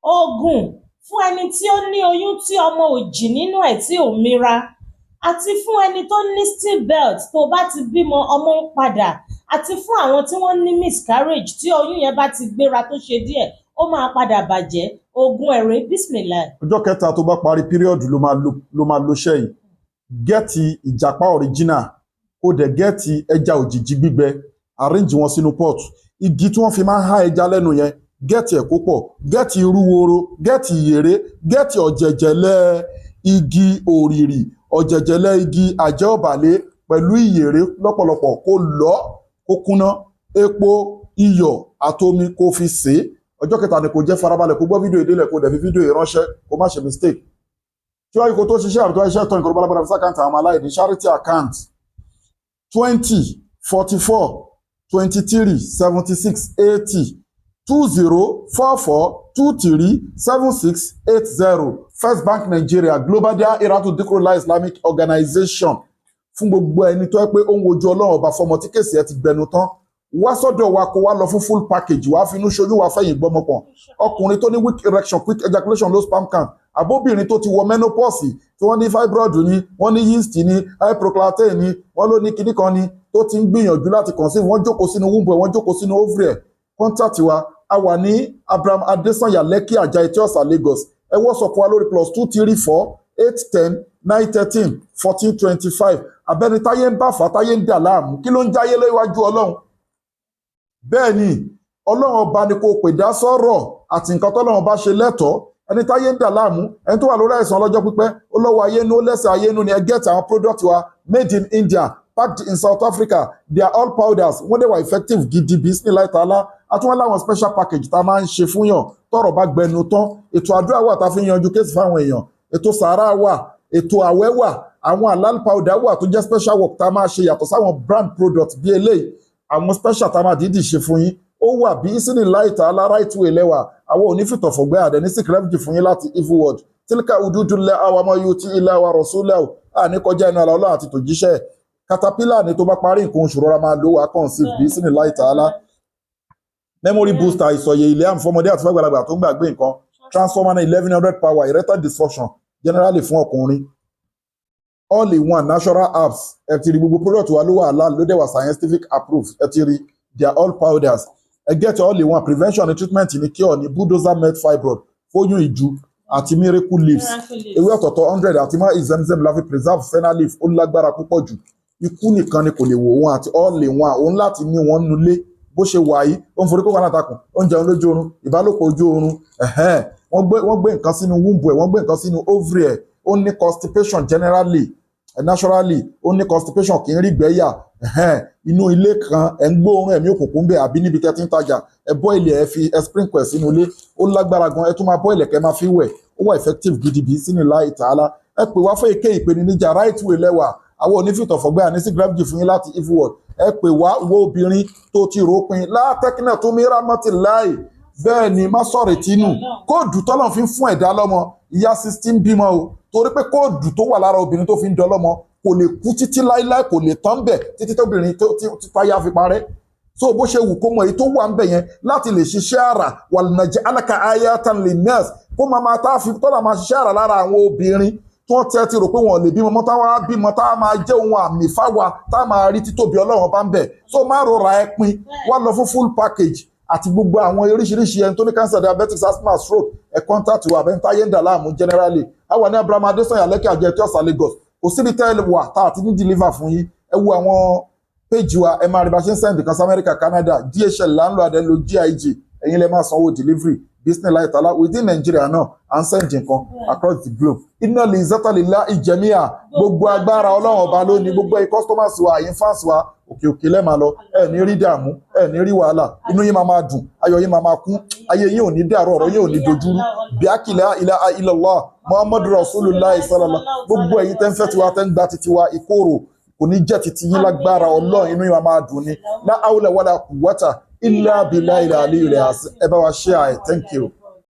Ogun fún ẹni tí ó ní oyún tí ọmọ ò jì nínú ẹ̀ tí ò mira, àti fún ẹni tó ní stillbelt tó bá ti bímọ ọmọ ń padà, àti fún àwọn tí wọ́n ní miscarriage tí oyún yẹn bá ti gbéra tó ṣe díẹ̀ ó máa padà bàjẹ́. Ogun ẹ̀rẹ́ bísímìlà. Ọjọ́ kẹta tó bá parí píríọ̀dù ló máa lo ṣẹ́ yìí. Gẹ́ẹ̀tì ìjàpá original kó dẹ̀ gẹ́ẹ̀tì ẹja òjìji gbígbẹ arrange wọn sínú pot. Igi tí wọ́n fi máa ń há ẹja lẹ́nu yẹn gẹ́ẹ̀tì ẹ̀ kó pọ̀, gẹ́ẹ̀tì irú woro, gẹ́ẹ̀tì ìyèrè, gẹ́ẹ̀tì ọ̀jẹ̀jẹ̀lẹ̀ igi òrìrì, ọ̀jẹ̀jẹ̀lẹ̀ igi àjẹ́ ọ̀bàlẹ̀ pẹ̀lú ìyèrè lọ́pọ̀lọpọ̀ kó lọ́ kó kúnná, epo iyọ̀ àtomi kó fi sè é. Ọjọ́ kẹta ni kò jẹ́ farabalẹ̀ kó gbọ́ fídíò ìdílé kó dẹ̀ fi fídíò ìránṣẹ́ kó má ṣe mistake. Tí wọ́n yí kó tó ṣiṣẹ́ àbútọ́ iṣẹ́ tán ìkọ̀rọ̀ balabala fisa account àwọn aláìní charity account 20 44 23 76 80 2044 23 76 80 First Bank Nigeria Global Dahiratu Dhikrlahi Islamic Organization. Fún gbogbo ẹni tó yẹ pé ó ń wojú Ọlọ́run ọba fọmọ tí kèsì ẹ ti gbẹnu tán, wá sọ́dọ̀ wa kó wá lọ fún full package, wá finú ṣoyún wá fẹ̀yìn gbọ́mọpọ̀. Ọkùnrin tó ní weak erection, quick ejaculation, low sperm count, àbóbìnrin tó ti wọ menopause tí wọ́n ní fibroid ni, wọ́n ní yeast ni, hypercholesterin ni, wọ́n ló ní kinní kan ni, tó ti ń gbìyànjú láti conceive, wọ́n jókòó sínú womb ẹ̀, wọ́n jókòó sínú ovary ẹ̀. Contact wa a wà ní Abraham Adesanya Lekki Ajah Etiosa Lagos. Ẹ WhatsApp wa lórí +234 810 913 1425. Abẹ́ni táyé ń bá fà táyé ń dà láàmú, kí ló ń jáyé léwájú Ọlọ́run? Bẹ́ẹ̀ ni Ọlọ́run ọba ni kò pè dá sọ́rọ̀ àti nǹkan tọ́lọ́run bá ṣe lẹ́tọ̀ọ́. Ẹni táyé ń dà láàmú, ẹni tó wà lórí àìsàn ọlọ́jọ́ pípẹ́, ó lọ́wọ́ ayé nú, ó lẹ́sẹ̀ ayé nú ni. Ẹ get àwọn product wa made in India, packed in South Africa. They are all powders. Wọ́n dẹ̀ wà effective gidi bismillah ta'ala. Àtúwọ́n láwọn special package tá a máa ń ṣe fún yàn tọ́rọ̀ bá gbẹnu tán. Ètò àdúrà wà tá a fi yanjú kéèsì fáwọn èèyàn. Ètò sàárà wà, ètò àwẹ̀ wà, àwọn halal powder wà tó jẹ́ special work tá a máa ṣe yàtọ̀ sáwọn brand product bí eléyìí. Àwọn special tá a máa dídì ṣe fún yín. Ó wà bí ìsìnì láìta aláráìtú ẹlẹ́wà. Àwọn onífìtọ̀fọ̀gbẹ́ àdẹ ní sick refugee fún yín láti evil world. Tílíkà udúdúlẹ̀ àwọn ọmọ yóò tí ilẹ̀ wa rọ̀súlẹ̀ à ní kọjá inú àlọ́ àti tòjíṣẹ́. Caterpillar ni tó bá parí nǹkan oṣù rọra máa lò wá conceive bí ìsìnì láìta alá. Memory booster ìsọ̀yẹ̀ ilé àmfọmọdé àti fẹ́gbàlagbà tó ń gbàgbé nǹkan. Transformer 1100 power erectile dysfunction generally fún ọkùnrin. All in one natural herbs. Ẹ ti rí gbogbo product wa ló wà halal ló dẹ̀ wà scientific approved. Ẹ ti rí they are all powders. Ẹ get all in one prevention and treatment ní cure ní bulldozer med fibroid fóyún ìju àti miracle leaves. Ewé ọ̀tọ̀ọ̀tọ̀ 100 àti má ìzẹ́mzẹ́m la fi preserve fenna leaf ó lágbára púpọ̀ jù. Ikú nìkan ni kò lè wò wọn àti all in one òun láti ní wọn nulẹ̀ bó ṣe wà yìí ó ń forí kó wà látakùn ó ń jẹun lójú oorun ìbálòpọ̀ ojú oorun wọ́n gbé nǹkan sínú womb ẹ̀ wọ́n gbé nǹkan sínú ovary ẹ̀ ó ní constipation generally naturally ó ní constipation kì í rí gbẹ́yà inú ilé kan ẹ̀ ń gbóòórùn ẹ̀mí òkùnkùn bẹ́ẹ̀ àbí níbi tẹ́ ti ń tajà ẹ bọ́ìlì ẹ̀ fi sprinkle sínú ilé ó lágbára gan ẹ tún máa bọ́ìlì kẹ́ máa fi wẹ̀ ó wà effective gidi bí sínú láì tààlà ẹ pè wá fún èké ìpèníjà right way lẹ́wà àwọn onífìtọ̀fọ̀gbẹ́ àní sí gravity fún yín láti evil world ẹ pè wá wo obìnrin tó ti ròpin látẹ́kínà tó mi rámọ́tì láì bẹ́ẹ̀ ni má sọ̀rọ̀ tínú kóòdù tọ́lọ̀ fi ń fún ẹ̀dá lọ́mọ ìyá 16 bímọ o torí pé kóòdù tó wà lára obìnrin tó fi ń dọlọ́mọ kò lè kú títí láíláí kò lè tán bẹ̀ títí tóbìnrin tí táyà fi parẹ́ so bó ṣe wù kó mọ èyí tó wà ń bẹ̀ yẹn láti lè ṣiṣẹ́ àrà wàlùnàjẹ́ alaka ayatan linnas kó máa tá a fi tọ́lá máa ṣiṣẹ́ àrà lára àwọn obìnrin tí wọ́n tẹ́ ti rò pé wọ́n lè bímọ mọ́ táwa bímọ táwa máa jẹ́ ohun àmì fáwa táwa máa rí títóbi Ọlọ́run bá ń bẹ̀ so má rọra ẹ pin wá lọ fún full package àti gbogbo àwọn oríṣiríṣi ẹni tó ní cancer diabetes asthma stroke ẹ contact wa abẹ́ ń táyé ń dà láàmú generally a wà ní Abraham Adesanya Lekki Ajah Etiosa Lagos kò síbi tẹ́lẹ̀ wà tá àti ní deliver fún yín ẹ wo àwọn page wa ẹ máa rí bá ṣe ń send kan sí America Canada DHL láńlọ adé lo GIG ẹ̀yin lè máa sanwó delivery business láì tààlà within Nigeria náà à ń send nǹkan across the globe iná lè zátàlélá ìjẹmíà gbogbo agbára Ọlọ́run ọba lónìí gbogbo ẹ customers wa àyín fans wa òkè òkè lẹ́ẹ̀ma lọ ẹ ní rí dààmú ẹ ní rí wàhálà inú yín máa dùn ayọ̀ yín máa kún ayé yín ò ní dàrú ọ̀rọ̀ yín ò ní dojúrú bíákìlá ilaha illallah Muhammadu Rasulullah sallallahu gbogbo ẹ̀yin tẹ́ ń fẹ́ tiwa tẹ́ ń gba titi wa ìkorò kò ní jẹ́ titi yín lágbára Ọlọ́run inú yín máa dùn ní la hawla wala quwwata illa billahi al-aliyyil azim ẹ bá wa share it thank you.